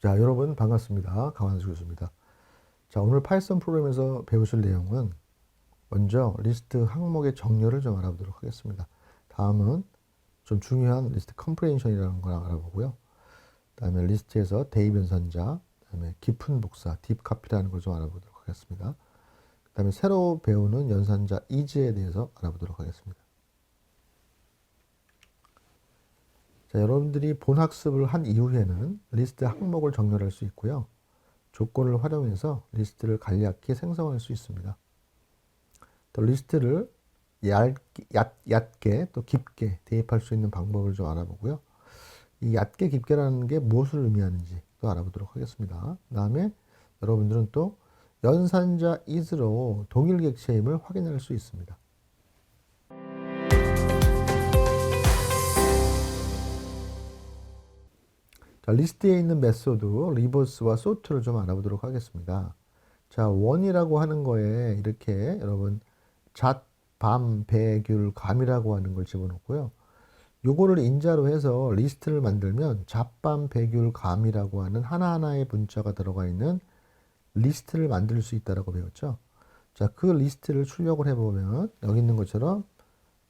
자, 여러분 반갑습니다. 강환수 교수입니다. 자, 오늘 파이썬 프로그램에서 배우실 내용은 먼저 리스트 항목의 정렬을 좀 알아보도록 하겠습니다. 다음은 좀 중요한 리스트 컴프레hension이라는 걸 알아보고요. 그다음에 리스트에서 대입 연산자, 그다음에 깊은 복사, 딥카피라는 걸 좀 알아보도록 하겠습니다. 그다음에 새로 배우는 연산자 is에 대해서 알아보도록 하겠습니다. 자, 여러분들이 본학습을 한 이후에는 리스트 항목을 정렬할 수 있고요. 조건을 활용해서 리스트를 간략히 생성할 수 있습니다. 또 리스트를 얕게 또 깊게 대입할 수 있는 방법을 좀 알아보고요. 이 얕게 깊게라는 게 무엇을 의미하는지 또 알아보도록 하겠습니다. 그 다음에 여러분들은 또 연산자 is로 동일 객체임을 확인할 수 있습니다. 자, 리스트에 있는 메소드, 리버스와 소트를 좀 알아보도록 하겠습니다. 자, 원이라고 하는 거에 이렇게 여러분 잣, 밤, 배, 귤, 감이라고 하는 걸 집어넣고요. 요거를 인자로 해서 리스트를 만들면 잣, 밤, 배, 귤, 감이라고 하는 하나하나의 문자가 들어가 있는 리스트를 만들 수 있다라고 배웠죠. 자, 그 리스트를 출력을 해보면 여기 있는 것처럼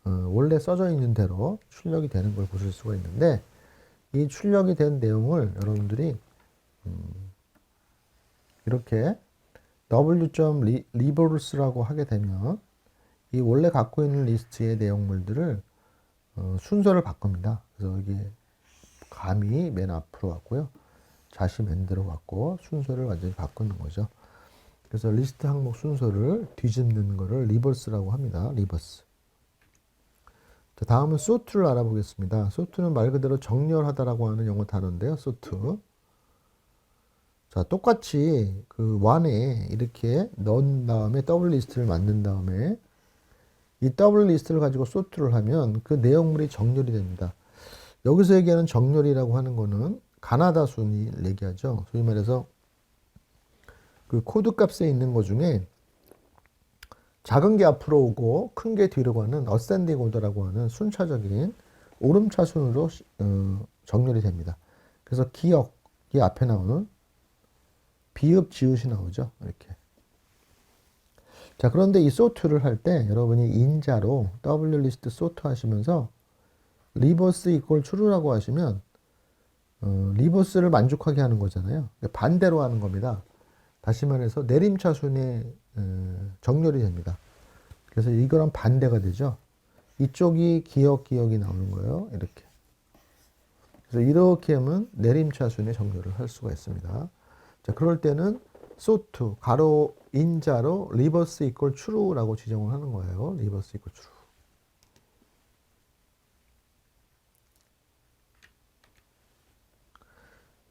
원래 써져 있는 대로 출력이 되는 걸 보실 수가 있는데, 이 출력이 된 내용을 여러분들이 이렇게 w.reverse라고 하게 되면 이 원래 갖고 있는 리스트의 내용물들을 순서를 바꿉니다. 그래서 이게 감이 맨 앞으로 왔고요. 잣이 맨 뒤로 왔고 순서를 완전히 바꾸는 거죠. 그래서 리스트 항목 순서를 뒤집는 거를 리버스라고 합니다. 리버스. 자, 다음은 sort를 알아보겠습니다. sort는 말 그대로 정렬하다라고 하는 영어 단어인데요. sort. 자, 똑같이 그 one에 이렇게 넣은 다음에 더블 리스트를 만든 다음에 이 더블 리스트를 가지고 sort를 하면 그 내용물이 정렬이 됩니다. 여기서 얘기하는 정렬이라고 하는 거는 가나다 순위 얘기하죠. 소위 말해서 그 코드 값에 있는 것 중에 작은 게 앞으로 오고 큰 게 뒤로 가는 어센딩 오더라고 하는 순차적인 오름차순으로 정렬이 됩니다. 그래서 기억이 앞에 나오는 비읍 지읒이 나오죠. 이렇게. 자, 그런데 이 sort를 할 때 여러분이 인자로 wlist sort 하시면서 reverse equal true라고 하시면 리버스를 만족하게 하는 거잖아요. 반대로 하는 겁니다. 다시 말해서 내림차순의 정렬이 됩니다. 그래서 이거랑 반대가 되죠. 이쪽이 기억이 나오는 거예요. 이렇게. 그래서 이렇게 하면 내림차순의 정렬을 할 수가 있습니다. 자, 그럴 때는 sort, 가로 인자로 reverse equal true라고 지정을 하는 거예요. reverse equal true.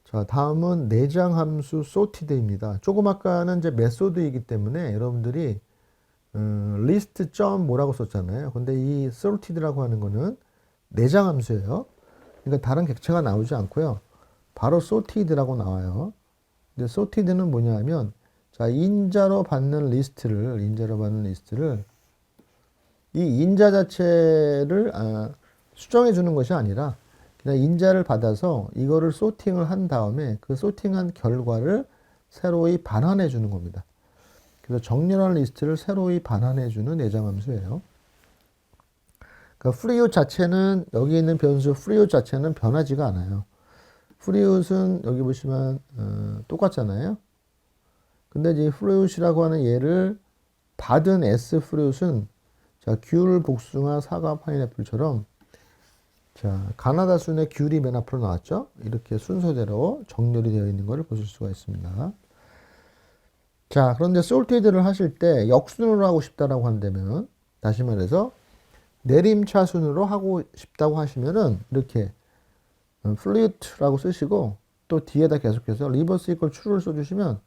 자, 다음은 내장 함수 sorted입니다. 조금 아까는 이제 메소드이기 때문에 여러분들이 리스트 점 뭐라고 썼잖아요. 근데 이 sorted라고 하는 거는 내장 함수예요. 그러니까 다른 객체가 나오지 않고요. 바로 sorted라고 나와요. 근데 sorted는 뭐냐 하면 자, 인자로 받는 리스트를 이 인자 자체를 수정해 주는 것이 아니라 그냥 인자를 받아서 이거를 소팅을 한 다음에 그 소팅한 결과를 새로이 반환해 주는 겁니다. 그래서 정렬한 리스트를 새로이 반환해 주는 내장 함수예요. 그러니까 freeut 자체는 여기 있는 변수 freeut 자체는 변하지가 않아요. freeut은 여기 보시면 똑같잖아요. 근데 이제 freeut이라고 하는 얘를 받은 s freeut은 자, 귤, 복숭아, 사과, 파인애플처럼 자, 가나다 순의 귤이 맨 앞으로 나왔죠? 이렇게 순서대로 정렬이 되어 있는 것을 보실 수가 있습니다. 자, 그런데 sorted를 하실 때 역순으로 하고 싶다라고 한다면, 다시 말해서 내림차순으로 하고 싶다고 하시면은 이렇게 flute라고 쓰시고 또 뒤에다 계속해서 reverse equal true를 써주시면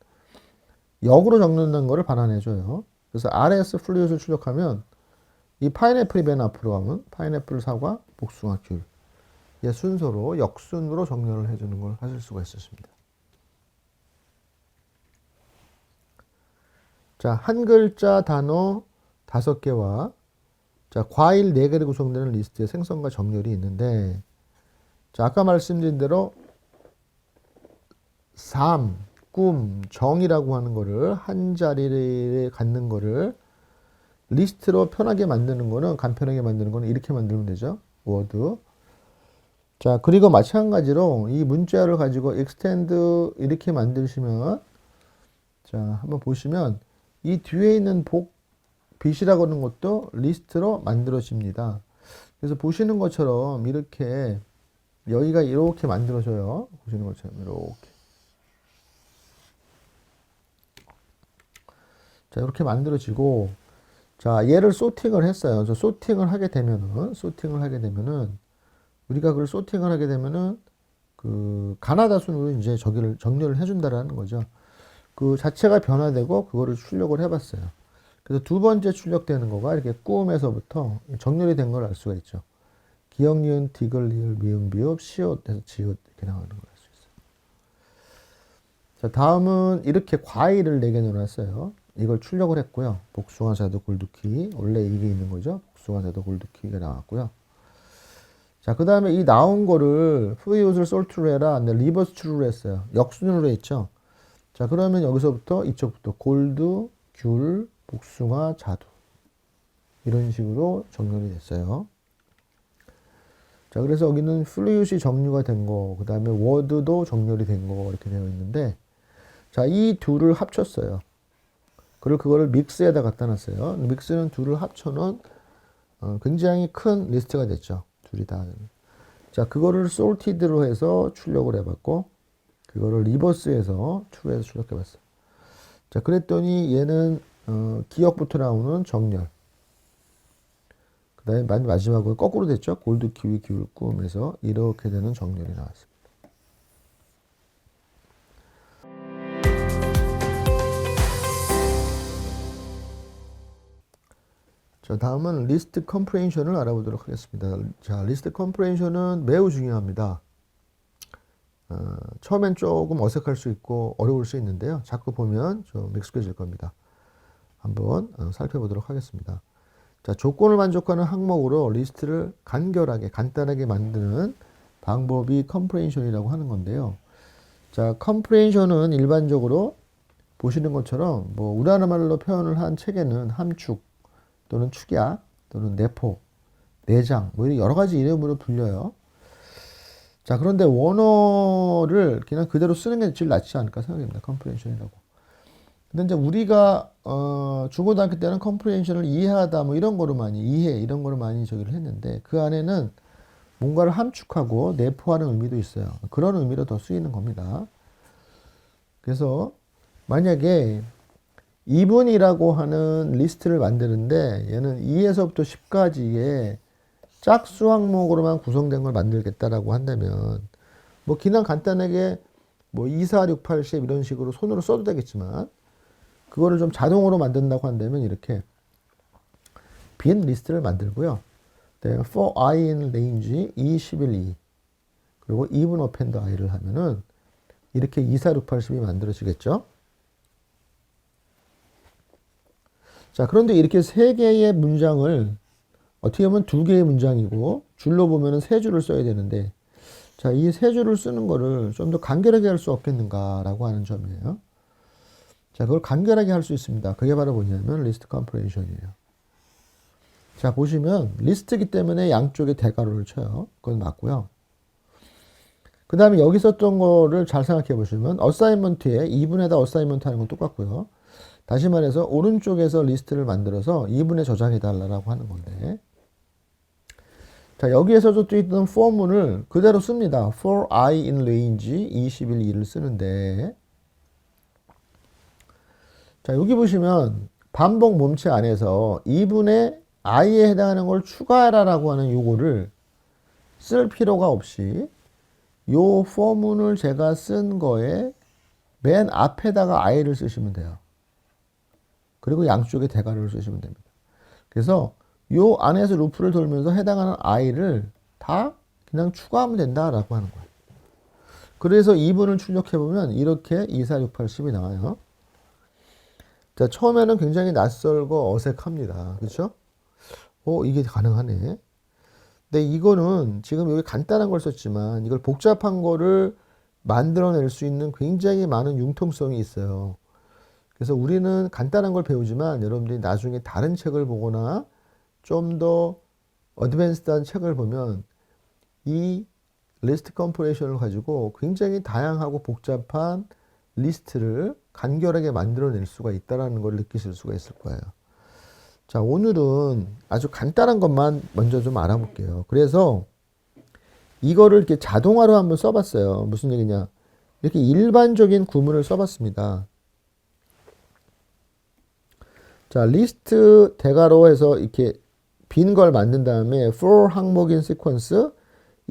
역으로 적는다는 것을 반환해줘요. 그래서 rs flute를 출력하면 이 파인애플이 맨 앞으로 가면 파인애플, 사과, 복숭아, 귤. 이 순서로 역순으로 정렬을 해주는 걸 하실 수가 있었습니다. 자, 한 글자 단어 5개와 자, 과일 4개로 구성되는 리스트의 생성과 정렬이 있는데 자, 아까 말씀드린 대로 삶, 꿈, 정이라고 하는 거를 한 자리에 갖는 거를 리스트로 편하게 만드는 거는 간편하게 만드는 거는 이렇게 만들면 되죠. 워드. 자, 그리고 마찬가지로 이 문자를 가지고 extend 이렇게 만드시면 자, 한번 보시면 이 뒤에 있는 빛이라고 하는 것도 리스트로 만들어집니다. 그래서 보시는 것처럼 이렇게 여기가 이렇게 만들어져요. 보시는 것처럼 이렇게. 자, 이렇게 만들어지고 자, 얘를 소팅을 했어요. 그래서 소팅을 하게 되면은 우리가 그걸 소팅을 하게 되면은 그 가나다 순으로 이제 저기를 정렬을 해준다라는 거죠. 그 자체가 변화되고 그거를 출력을 해봤어요. 그래서 두 번째 출력되는 거가 이렇게 꿈에서부터 정렬이 된 걸 알 수가 있죠. 기역, 니은, 디귿, 리을, 미음, 비읍, 시옷에서 지읒 이렇게 나오는 걸 알 수 있어요. 자, 다음은 이렇게 과일을 4개 넣어놨어요. 이걸 출력을 했고요. 복숭아, 자두, 골드키. 원래 이게 있는 거죠. 복숭아, 자두, 골드키가 나왔고요. 자, 그 다음에 이 나온 거를 프리우스를 솔트로 해라. 리버스 트루로 했어요. 역순으로 했죠. 자, 그러면 여기서부터 이쪽부터 골드, 귤, 복숭아, 자두. 이런 식으로 정렬이 됐어요. 자, 그래서 여기는 플루잇이 정류가 된 거, 그 다음에 워드도 정렬이 된 거, 이렇게 되어 있는데, 자, 이 둘을 합쳤어요. 그리고 그거를 믹스에다 갖다 놨어요. 믹스는 둘을 합쳐놓은 굉장히 큰 리스트가 됐죠. 둘이 다. 자, 그거를 솔티드로 해서 출력을 해봤고, 그거를 리버스해서 true에서 출력해봤어요. 자, 그랬더니 얘는 기역부터 나오는 정렬. 그 다음에 마지막으로 거꾸로 됐죠. 골드, 키위, 귤, 꿈에서 이렇게 되는 정렬이 나왔습니다. 자, 다음은 리스트 컴프레hension을 알아보도록 하겠습니다. 자, 리스트 컴프레hension은 매우 중요합니다. 처음엔 조금 어색할 수 있고 어려울 수 있는데요. 자꾸 보면 좀 익숙해질 겁니다. 한번 살펴보도록 하겠습니다. 자, 조건을 만족하는 항목으로 리스트를 간결하게, 간단하게 만드는 방법이 컴프레hension이라고 하는 건데요. 자, 컴프레hension은 일반적으로 보시는 것처럼 뭐 우리나라말로 표현을 한 책에는 함축 또는 축약 또는 내포, 내장 뭐 여러 가지 이름으로 불려요. 자, 그런데 원어를 그냥 그대로 쓰는 게 제일 낫지 않을까 생각합니다. 컴프레hension이라고. 근데 이제 우리가 중고등학교 때는 컴프레hension을 이해하다 뭐 이런 거로 많이 이런 거로 많이 저기를 했는데 그 안에는 뭔가를 함축하고 내포하는 의미도 있어요. 그런 의미로 더 쓰이는 겁니다. 그래서 만약에 2분이라고 하는 리스트를 만드는데 얘는 2에서부터 10까지의 짝수 항목으로만 구성된 걸 만들겠다라고 한다면 뭐 그냥 간단하게 뭐 2, 4, 6, 8, 10 이런 식으로 손으로 써도 되겠지만 그거를 좀 자동으로 만든다고 한다면 이렇게 빈 리스트를 만들고요. for i in range 2, 11, 2 그리고 even append i를 하면은 이렇게 2, 4, 6, 8, 10이 만들어지겠죠. 자, 그런데 이렇게 3개의 문장을 어떻게 보면 2개의 문장이고 줄로 보면은 3줄을 써야 되는데 자, 이 3줄을 쓰는 거를 좀 더 간결하게 할 수 없겠는가라고 하는 점이에요. 자, 그걸 간결하게 할 수 있습니다. 그게 바로 뭐냐면 리스트 컴프레hension이에요. 자, 보시면 리스트이기 때문에 양쪽에 대괄호를 쳐요. 그건 맞고요. 그 다음에 여기 썼던 거를 잘 생각해 보시면 어사이먼트에 2분에다 어사이먼트 하는 건 똑같고요. 다시 말해서 오른쪽에서 리스트를 만들어서 2분에 저장해 달라고 하는 건데 자, 여기에서도 또 있던 for문을 그대로 씁니다. for i in range 21, 2를 쓰는데 자, 여기 보시면 반복 몸체 안에서 2분의 i에 해당하는 걸 추가하라라고 하는 요거를 쓸 필요가 없이 요 for문을 제가 쓴 거에 맨 앞에다가 i를 쓰시면 돼요. 그리고 양쪽에 대괄호를 쓰시면 됩니다. 그래서 요 안에서 루프를 돌면서 해당하는 i를 다 그냥 추가하면 된다라고 하는 거예요. 그래서 2분을 출력해보면 이렇게 2, 4, 6, 8, 10이 나와요. 자, 처음에는 굉장히 낯설고 어색합니다. 그렇죠? 이게 가능하네. 근데 이거는 지금 여기 간단한 걸 썼지만 이걸 복잡한 거를 만들어낼 수 있는 굉장히 많은 융통성이 있어요. 그래서 우리는 간단한 걸 배우지만 여러분들이 나중에 다른 책을 보거나 좀 더 어드밴스드한 책을 보면 이 리스트 컴프레션을 가지고 굉장히 다양하고 복잡한 리스트를 간결하게 만들어낼 수가 있다는 걸 느끼실 수가 있을 거예요. 자, 오늘은 아주 간단한 것만 먼저 좀 알아볼게요. 그래서 이거를 이렇게 자동화로 한번 써봤어요. 무슨 얘기냐? 이렇게 일반적인 구문을 써봤습니다. 자, 리스트 대괄호 해서 이렇게 빈 걸 만든 다음에 for 항목인 시퀀스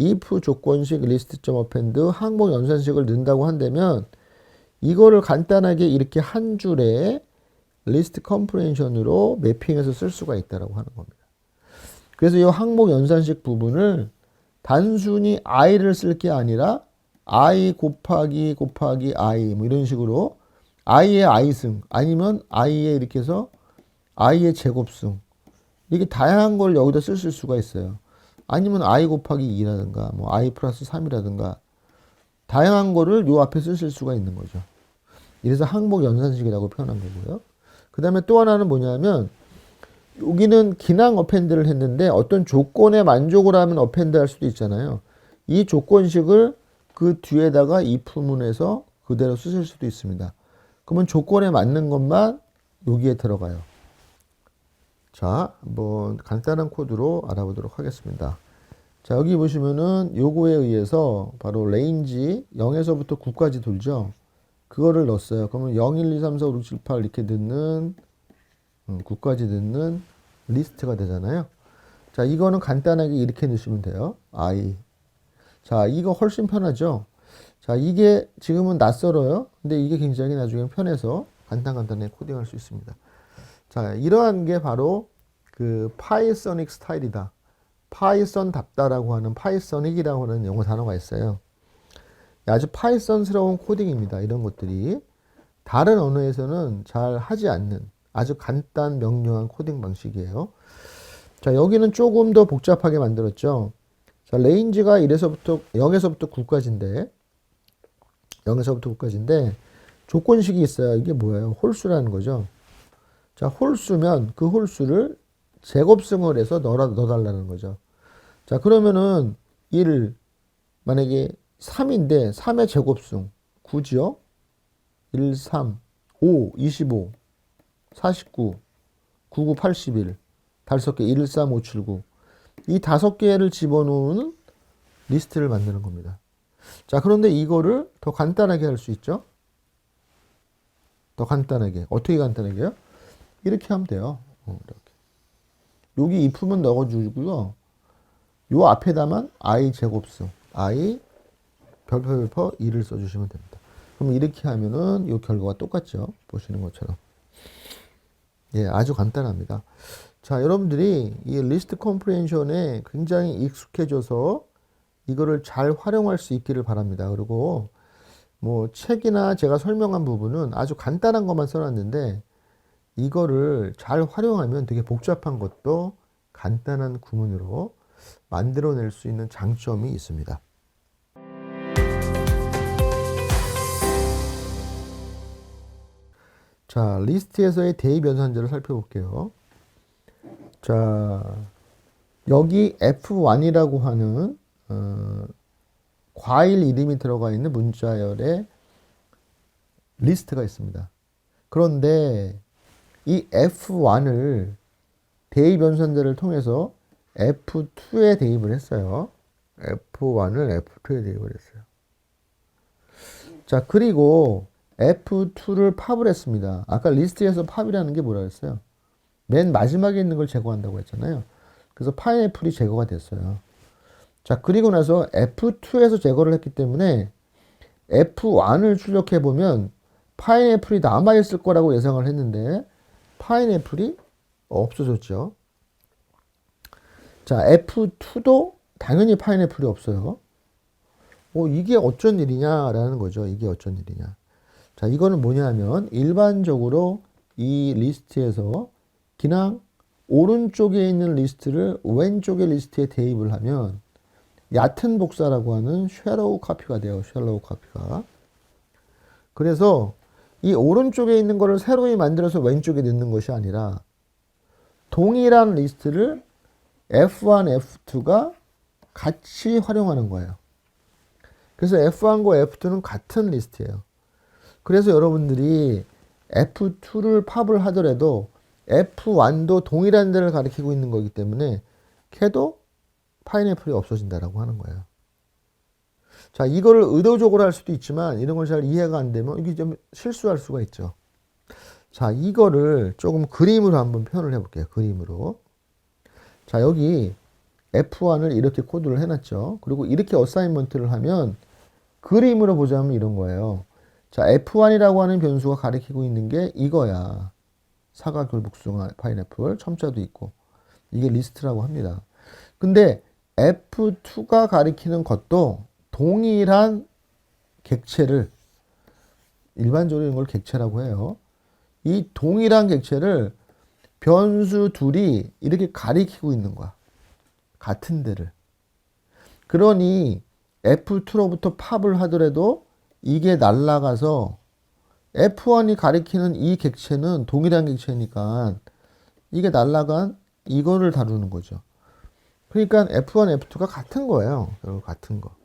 if 조건식 list.append 항목 연산식을 넣는다고 한다면 이거를 간단하게 이렇게 한 줄에 리스트 컴프레hension으로 매핑해서 쓸 수가 있다라고 하는 겁니다. 그래서 이 항목 연산식 부분을 단순히 i를 쓸 게 아니라 i 곱하기 i 뭐 이런 식으로 i의 i승 아니면 i의 이렇게 해서 i의 제곱승 이렇게 다양한 걸 여기다 쓸 수가 있어요. 아니면 i 곱하기 2라든가 뭐 i 플러스 3이라든가 다양한 거를 요 앞에 쓰실 수가 있는 거죠. 이래서 항목 연산식이라고 표현한 거고요. 그 다음에 또 하나는 뭐냐면 여기는 기능 어펜드를 했는데 어떤 조건에 만족을 하면 어펜드 할 수도 있잖아요. 이 조건식을 그 뒤에다가 if문에서 그대로 쓰실 수도 있습니다. 그러면 조건에 맞는 것만 여기에 들어가요. 자, 한번 간단한 코드로 알아보도록 하겠습니다. 자, 여기 보시면은 요거에 의해서 바로 레인지 0에서부터 9까지 돌죠. 그거를 넣었어요. 그러면 0, 1, 2, 3, 4, 5, 6, 7, 8 이렇게 넣는 9까지 넣는 리스트가 되잖아요. 자, 이거는 간단하게 이렇게 넣으시면 돼요. i. 자, 이거 훨씬 편하죠. 자, 이게 지금은 낯설어요. 근데 이게 굉장히 나중에 편해서 간단하게 코딩할 수 있습니다. 자, 이러한 게 바로 그 파이서닉 스타일이다. 파이썬답다라고 하는 파이서닉이라고 하는 영어 단어가 있어요. 아주 파이썬스러운 코딩입니다. 이런 것들이 다른 언어에서는 잘 하지 않는 아주 간단 명료한 코딩 방식이에요. 자, 여기는 조금 더 복잡하게 만들었죠. 자, 레인지가 1에서부터 0에서부터 9까지인데 0에서부터 9까지인데 조건식이 있어요. 이게 뭐예요? 홀수라는 거죠. 자, 홀수면 그 홀수를 제곱승을 해서 넣어달라는 거죠. 자, 그러면은 1 만약에 3인데 3의 제곱승 9지요? 1, 3, 5, 25, 49, 99, 81 5개 1, 3, 5, 7, 9 이 5개를 집어넣는 리스트를 만드는 겁니다. 자, 그런데 이거를 더 간단하게 할 수 있죠? 더 간단하게. 어떻게 간단하게요? 이렇게 하면 돼요. 이렇게. 여기 if문 넣어주고요. 요 앞에다만 i 제곱승, i 별표 2를 써주시면 됩니다. 그럼 이렇게 하면은 요 결과가 똑같죠. 보시는 것처럼. 예, 아주 간단합니다. 자, 여러분들이 이 리스트 컴프레hension에 굉장히 익숙해져서 이거를 잘 활용할 수 있기를 바랍니다. 그리고 뭐 책이나 제가 설명한 부분은 아주 간단한 것만 써놨는데 이거를 잘 활용하면 되게 복잡한 것도 간단한 구문으로 만들어낼 수 있는 장점이 있습니다. 자, 리스트에서의 대입 연산자를 살펴볼게요. 자, 여기 F1이라고 하는 과일 이름이 들어가 있는 문자열의 리스트가 있습니다. 그런데 이 F1을 대입 연산자를 통해서 F2에 대입을 했어요. F1을 F2에 대입을 했어요. 자, 그리고 F2를 팝을 했습니다. 아까 리스트에서 팝이라는 게 뭐라 했어요? 맨 마지막에 있는 걸 제거한다고 했잖아요. 그래서 파인애플이 제거가 됐어요. 자, 그리고 나서 F2에서 제거를 했기 때문에 F1을 출력해 보면 파인애플이 남아있을 거라고 예상을 했는데 파인애플이 없어졌죠. 자, F2도 당연히 파인애플이 없어요. 이게 어쩐 일이냐라는 거죠. 이게 어쩐 일이냐. 자, 이거는 뭐냐면 일반적으로 이 리스트에서 그냥 오른쪽에 있는 리스트를 왼쪽의 리스트에 대입을 하면 얕은 복사라고 하는 쉘로우 카피가 돼요. 쉘로우 카피가. 그래서 이 오른쪽에 있는 거를 새로이 만들어서 왼쪽에 넣는 것이 아니라 동일한 리스트를 F1, F2가 같이 활용하는 거예요. 그래서 F1과 F2는 같은 리스트예요. 그래서 여러분들이 F2를 팝을 하더라도 F1도 동일한 데를 가리키고 있는 거기 때문에 걔도 파인애플이 없어진다라고 하는 거예요. 자, 이거를 의도적으로 할 수도 있지만 이런 걸 잘 이해가 안 되면 이게 좀 실수할 수가 있죠. 자, 이거를 조금 그림으로 한번 표현을 해볼게요. 그림으로. 자, 여기 F1을 이렇게 코드를 해놨죠. 그리고 이렇게 어사인먼트를 하면 그림으로 보자면 이런 거예요. 자, F1이라고 하는 변수가 가리키고 있는 게 이거야. 사과, 귤, 복숭아, 파인애플, 첨자도 있고. 이게 리스트라고 합니다. 근데 F2가 가리키는 것도 동일한 객체를, 일반적으로 이런 걸 객체라고 해요. 이 동일한 객체를 변수 둘이 이렇게 가리키고 있는 거야. 같은 데를. 그러니 F2로부터 팝을 하더라도 이게 날아가서 F1이 가리키는 이 객체는 동일한 객체니까 이게 날아간 이거를 다루는 거죠. 그러니까 F1, F2가 같은 거예요. 여러분, 같은 거.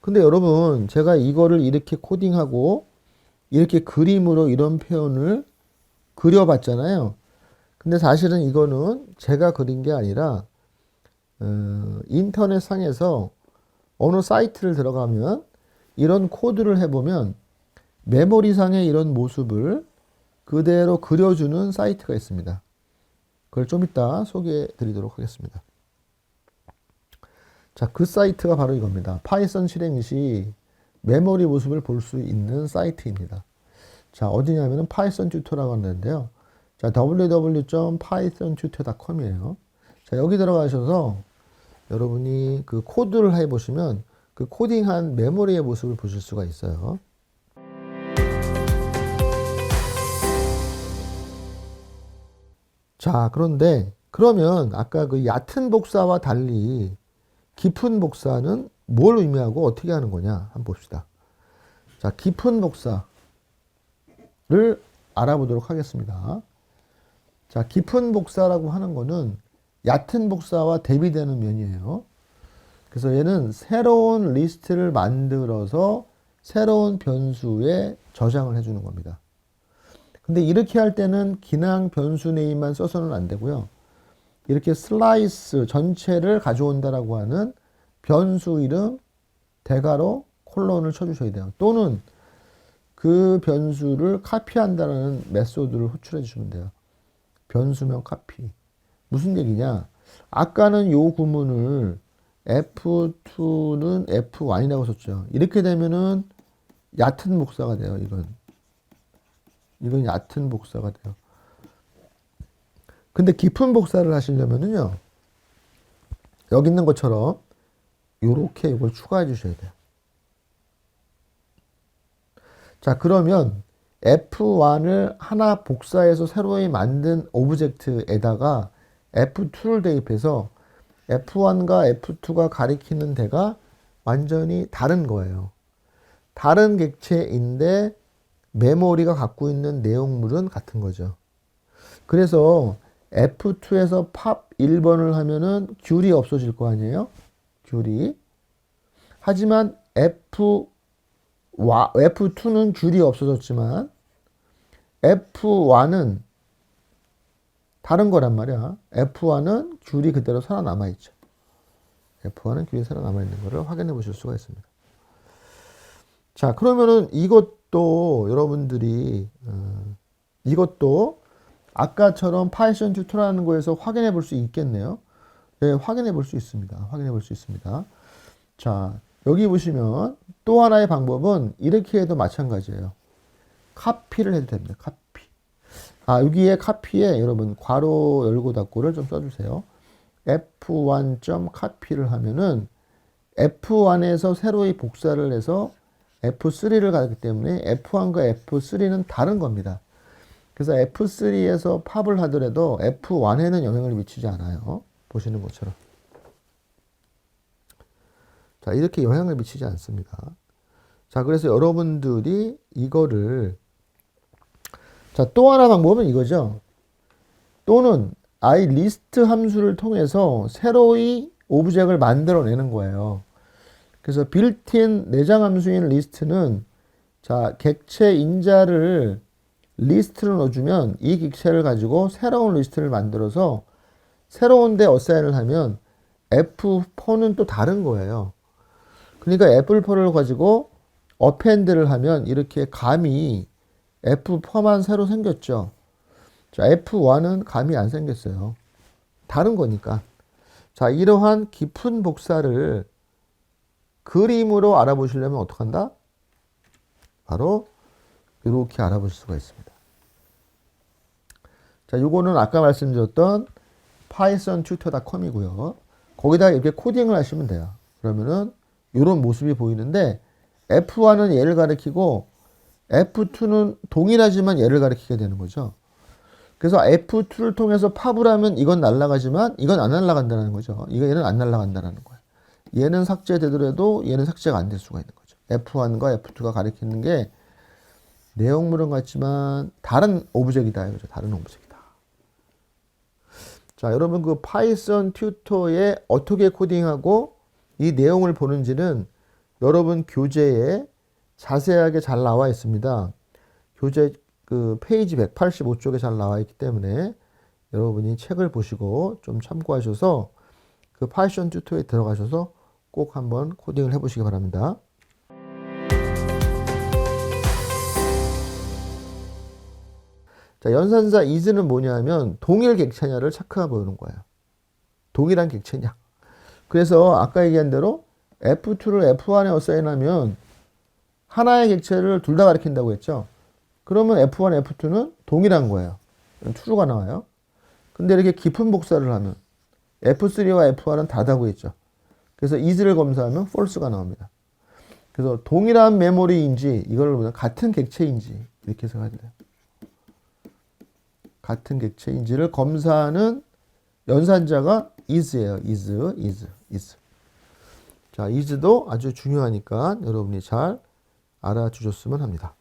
근데 여러분, 제가 이거를 이렇게 코딩하고 이렇게 그림으로 이런 표현을 그려봤잖아요. 근데 사실은 이거는 제가 그린 게 아니라 인터넷 상에서 어느 사이트를 들어가면 이런 코드를 해보면 메모리상의 이런 모습을 그대로 그려주는 사이트가 있습니다. 그걸 좀 이따 소개해 드리도록 하겠습니다. 자, 그 사이트가 바로 이겁니다. 파이썬 실행 시 메모리 모습을 볼 수 있는 사이트입니다. 자, 어디냐면은 파이썬 튜터라고 하는데요. 자, www.pythontutor.com이에요. 자, 여기 들어가셔서 여러분이 그 코드를 해보시면 그 코딩한 메모리의 모습을 보실 수가 있어요. 자, 그런데 그러면 아까 그 얕은 복사와 달리 깊은 복사는 뭘 의미하고 어떻게 하는 거냐 한번 봅시다. 자, 깊은 복사를 알아보도록 하겠습니다. 자, 깊은 복사라고 하는 거는 얕은 복사와 대비되는 면이에요. 그래서 얘는 새로운 리스트를 만들어서 새로운 변수에 저장을 해주는 겁니다. 근데 이렇게 할 때는 기능 변수 네임만 써서는 안 되고요. 이렇게 슬라이스 전체를 가져온다라고 하는 변수 이름 대괄호 콜론을 쳐주셔야 돼요. 또는 그 변수를 카피한다는 메소드를 호출해 주시면 돼요. 변수명 카피. 무슨 얘기냐? 아까는 요 구문을 F2는 F1이라고 썼죠. 이렇게 되면은 얕은 복사가 돼요. 이건 얕은 복사가 돼요. 근데 깊은 복사를 하시려면은요, 여기 있는 것처럼 요렇게 이걸 추가해 주셔야 돼요. 자, 그러면 F1을 하나 복사해서 새로이 만든 오브젝트에다가 F2를 대입해서 F1과 F2가 가리키는 데가 완전히 다른 거예요. 다른 객체인데 메모리가 갖고 있는 내용물은 같은 거죠. 그래서 F2에서 팝 1번을 하면은 귤이 없어질 거 아니에요? 귤이. 하지만 F2는 귤이 없어졌지만 F1은 다른 거란 말이야. F1은 귤이 그대로 살아남아 있죠. F1은 귤이 살아남아 있는 거를 확인해 보실 수가 있습니다. 자, 그러면은 이것도 여러분들이 이것도 아까처럼 파이썬 튜토라는 거에서 확인해 볼 수 있겠네요. 네, 확인해 볼 수 있습니다. 확인해 볼 수 있습니다. 자, 여기 보시면 또 하나의 방법은 이렇게 해도 마찬가지예요. 카피를 해도 됩니다. 카피. 여기에 카피에 여러분 괄호 열고 닫고를 좀 써주세요. F1.copy를 하면은 F1에서 새로이 복사를 해서 F3를 가기 때문에 F1과 F3는 다른 겁니다. 그래서 F3에서 팝을 하더라도 F1에는 영향을 미치지 않아요. 보시는 것처럼. 자, 이렇게 영향을 미치지 않습니다. 자, 그래서 여러분들이 이거를, 자, 또 하나 방법은 이거죠. 또는 iList 함수를 통해서 새로이 오브젝을 만들어내는 거예요. 그래서 빌트인 내장 함수인 리스트는, 자, 객체 인자를 리스트를 넣어주면 이 객체를 가지고 새로운 리스트를 만들어서 새로운 데 어사인을 하면 F4는 또 다른 거예요. 그러니까 애플4를 가지고 어펜드를 하면 이렇게 감이 F4만 새로 생겼죠. 자, F1은 감이 안 생겼어요. 다른 거니까. 자, 이러한 깊은 복사를 그림으로 알아보시려면 어떡한다? 바로 이렇게 알아보실 수가 있습니다. 자, 요거는 아까 말씀드렸던 pythontutor.com이고요. 거기다 이렇게 코딩을 하시면 돼요. 그러면은 이런 모습이 보이는데 F1은 얘를 가리키고 F2는 동일하지만 얘를 가리키게 되는 거죠. 그래서 F2를 통해서 팝을 하면 이건 날아가지만 이건 안 날아간다는 거죠. 얘는 안 날아간다는 거예요. 얘는 삭제되더라도 얘는 삭제가 안 될 수가 있는 거죠. F1과 F2가 가리키는 게 내용물은 같지만 다른 오브젝이다. 이거죠. 다른 오브젝이다. 자, 여러분 그 파이썬 튜터에 어떻게 코딩하고 이 내용을 보는지는 여러분 교재에 자세하게 잘 나와 있습니다. 교재 그 페이지 185쪽에 잘 나와 있기 때문에 여러분이 책을 보시고 좀 참고하셔서 그 파이썬 튜터에 들어가셔서 꼭 한번 코딩을 해보시기 바랍니다. 자, 연산자 is는 뭐냐면 동일 객체냐를 체크해 보는 거예요. 동일한 객체냐. 그래서 아까 얘기한 대로 F2를 F1에 어사인하면 하나의 객체를 둘 다 가리킨다고 했죠. 그러면 F1, F2는 동일한 거예요. true가 나와요. 근데 이렇게 깊은 복사를 하면 F3와 F1은 다르다고 했죠. 그래서 is를 검사하면 false가 나옵니다. 그래서 동일한 메모리인지 이걸 보면 같은 객체인지 이렇게 해석해야 돼요. 같은 객체인지를 검사하는 연산자가 is예요. is. 자, is도 아주 중요하니까 여러분이 잘 알아주셨으면 합니다.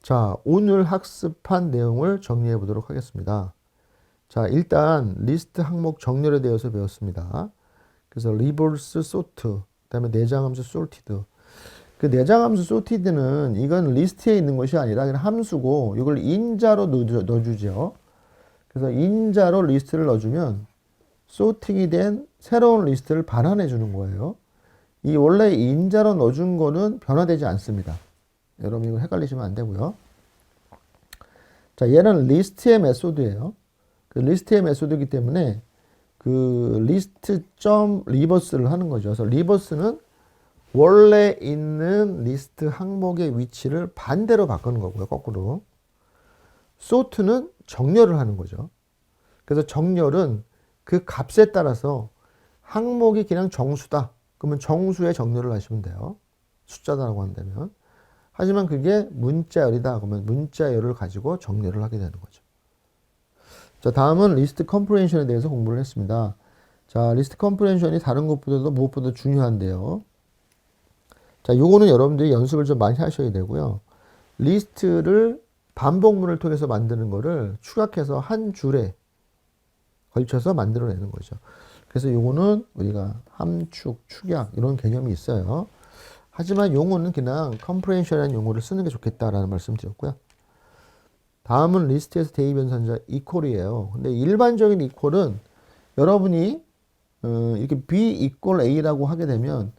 자, 오늘 학습한 내용을 정리해 보도록 하겠습니다. 자, 일단 리스트 항목 정렬에 대해서 배웠습니다. 그래서 reverse sort, 그 다음에 내장함수 sorted. 그 내장함수 sorted는 이건 리스트에 있는 것이 아니라 그냥 함수고 이걸 인자로 넣어주죠. 그래서 인자로 리스트를 넣어주면 sorting이 된 새로운 리스트를 반환해 주는 거예요. 이 원래 인자로 넣어준 거는 변화되지 않습니다. 여러분 이거 헷갈리시면 안 되고요. 자, 얘는 리스트의 메소드예요. 그 리스트의 메소드이기 때문에 그 리스트 점 리버스를 하는 거죠. 그래서 리버스는 원래 있는 리스트 항목의 위치를 반대로 바꾸는 거고요. 거꾸로. sort는 정렬을 하는 거죠. 그래서 정렬은 그 값에 따라서 항목이 그냥 정수다. 그러면 정수의 정렬을 하시면 돼요. 숫자다라고 한다면. 하지만 그게 문자열이다. 그러면 문자열을 가지고 정렬을 하게 되는 거죠. 자, 다음은 리스트 컴프레hension에 대해서 공부를 했습니다. 자, 리스트 컴프레hension이 다른 것보다도 무엇보다 중요한데요. 자, 요거는 여러분들이 연습을 좀 많이 하셔야 되고요. 리스트를 반복문을 통해서 만드는 거를 축약해서 한 줄에 걸쳐서 만들어내는 거죠. 그래서 요거는 우리가 함축, 축약 이런 개념이 있어요. 하지만 용어는 그냥 comprehension이라는 용어를 쓰는 게 좋겠다라는 말씀 드렸고요. 다음은 리스트에서 대입 연산자 equal이에요. 근데 일반적인 equal은 여러분이 이렇게 b equal a라고 하게 되면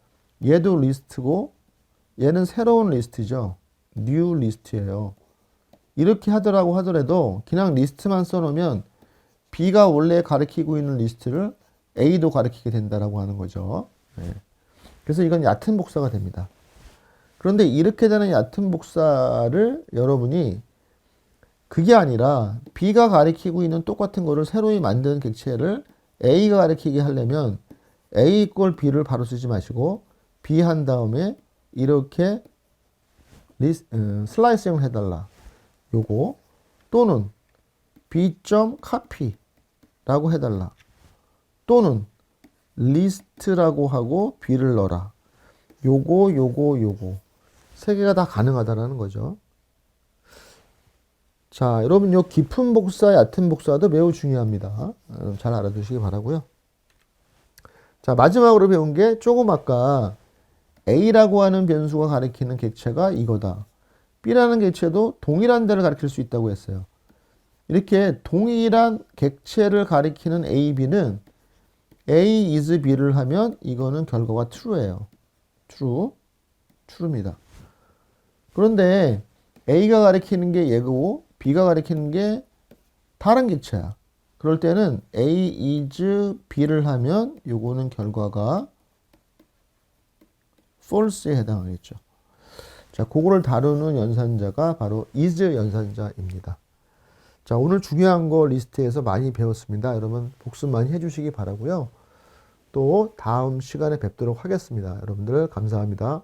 얘도 리스트고 얘는 새로운 리스트죠. new 리스트예요. 이렇게 하더라고 하더라도 그냥 리스트만 써놓으면 b가 원래 가리키고 있는 리스트를 a도 가리키게 된다라고 하는 거죠. 네. 그래서 이건 얕은 복사가 됩니다. 그런데 이렇게 되는 얕은 복사를 여러분이 그게 아니라 B가 가리키고 있는 똑같은 거를 새로이 만든 객체를 A가 가리키게 하려면 A 이꼴 B를 바로 쓰지 마시고 B 한 다음에 이렇게 슬라이싱을 해달라. 요거 또는 B.copy라고 해달라. 또는 리스트라고 하고 B를 넣어라. 요거 세 개가 다 가능하다라는 거죠. 자, 여러분 요 깊은 복사, 얕은 복사도 매우 중요합니다. 잘 알아두시기 바라고요. 자, 마지막으로 배운 게 조금 아까 A라고 하는 변수가 가리키는 객체가 이거다. B라는 객체도 동일한 데를 가리킬 수 있다고 했어요. 이렇게 동일한 객체를 가리키는 A, B는 A is B를 하면 이거는 결과가 true예요. true입니다. 그런데 A가 가리키는 게 얘고 B가 가리키는 게 다른 객체야. 그럴 때는 A is B를 하면 요거는 결과가 false에 해당하겠죠. 자, 그거를 다루는 연산자가 바로 is 연산자입니다. 자, 오늘 중요한 거 리스트에서 많이 배웠습니다. 여러분 복습 많이 해주시기 바라고요. 또 다음 시간에 뵙도록 하겠습니다. 여러분들 감사합니다.